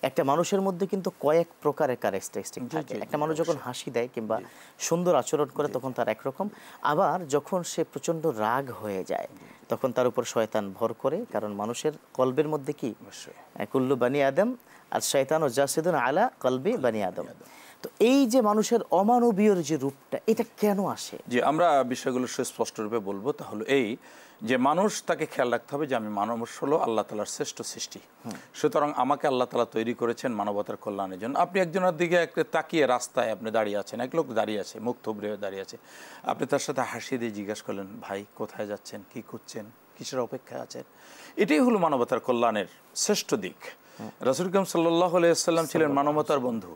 একটা মানুষের মধ্যে কিন্তু কয়েক প্রকারের ক্যারেক্টারিস্টিক থাকে। একটা মানুষ যখন হাসি দেয় কিংবা সুন্দর আচরণ করে তখন তার একরকম, আবার যখন সে প্রচণ্ড রাগ হয়ে যায় তখন তার উপর শয়তান ভর করে। কারণ মানুষের কলবের মধ্যে কি কুল্লু বানি আদম আর শয়তান ও জাসিদুন আলা কলবি বানি আদম। তো এই যে মানুষের অমানবীয় যে রূপটা, এটা কেন আসে? যে আমরা বিষয়গুলো সুস্পষ্টরূপে বলবো, তাহলে এই যে মানুষ, তাকে খেয়াল রাখতে হবে যে আমি মানুষ হলো আল্লাহ তাআলার শ্রেষ্ঠ সৃষ্টি, সুতরাং আমাকে আল্লাহ তাআলা তৈরি করেছেন মানবতার কল্যাণের জন্য। আপনি একজনের দিকে একটা তাকিয়ে রাস্তায় আপনি দাঁড়িয়ে আছেন, এক লোক দাঁড়িয়ে আছে, মুখ থুবড়ে দাঁড়িয়ে আছে, আপনি তার সাথে হাসি দিয়ে জিজ্ঞাসা করলেন, ভাই কোথায় যাচ্ছেন, কি করছেন, কিসের অপেক্ষায় আছেন? এটাই হলো মানবতার কল্যাণের শ্রেষ্ঠ দিক। রাসূল করিম সাল্লাল্লাহু আলাইহি ওয়াসাল্লাম ছিলেন মানবতার বন্ধু।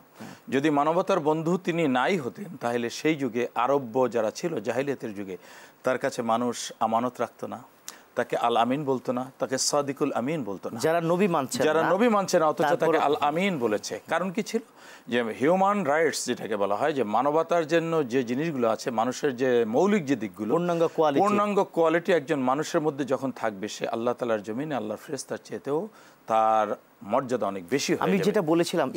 যদি মানবতার বন্ধু তিনি নাই হতেন, তাহলে সেই যুগে আরব্য যারা ছিল জাহিলিয়াতের যুগে, তার কাছে মানুষ আমানত রাখতো না, তাকে আল আমিন বলতো না, তাকে সাদিকুল আমিন বলতো না। যারা নবী মানছে না অথচ তাকে আল আমিন বলেছে। কারণ কি ছিল? যে হিউম্যান রাইটস যেটাকে বলা হয়, যে মানবতার জন্য যে জিনিসগুলো আছে, মানুষের যে মৌলিক যে দিকগুলো, পূর্ণাঙ্গ কোয়ালিটি একজন মানুষের মধ্যে যখন থাকবে, সে আল্লাহ তাআলার জমিনে আল্লাহর ফেরেশতার চেয়েতেও তার মর্যাদা অনেক বেশি হয়। আমি যেটা বলেছিলাম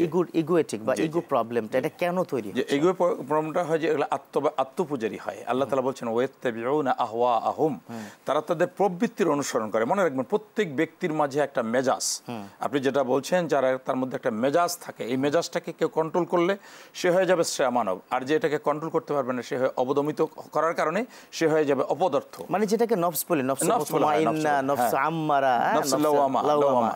ইগোয়েটিক বা ইগো প্রবলেমটা, এটা কেন তৈরি হয়? ইগো প্রবলেমটা হয় যে এগুলো আত্মপূজারী হয়। আল্লাহ তাআলা বলছেন ওয়াত্তাবিউনা আহওয়াআহুম, তারা তাদের প্রবৃত্তির অনুসরণ করে। মনে রাখবেন, প্রত্যেক ব্যক্তির মাঝে একটা মেজাজ, আপনি যেটা বলছেন, যারা তার মধ্যে একটা মেজাজ থাকে, এই মেজাজটাকে কেউ কন্ট্রোল করলে সে হয়ে যাবে শ্রেয় মানব, আর যে এটাকে কন্ট্রোল করতে পারবে না, সে হয়ে অবদমিত করার কারণে সে হয়ে যাবে অপদার্থ। মানে যেটাকে নফস বলে, নফস মুতমাইন্না, নফস আম্মারা, নফস লাওয়ামা।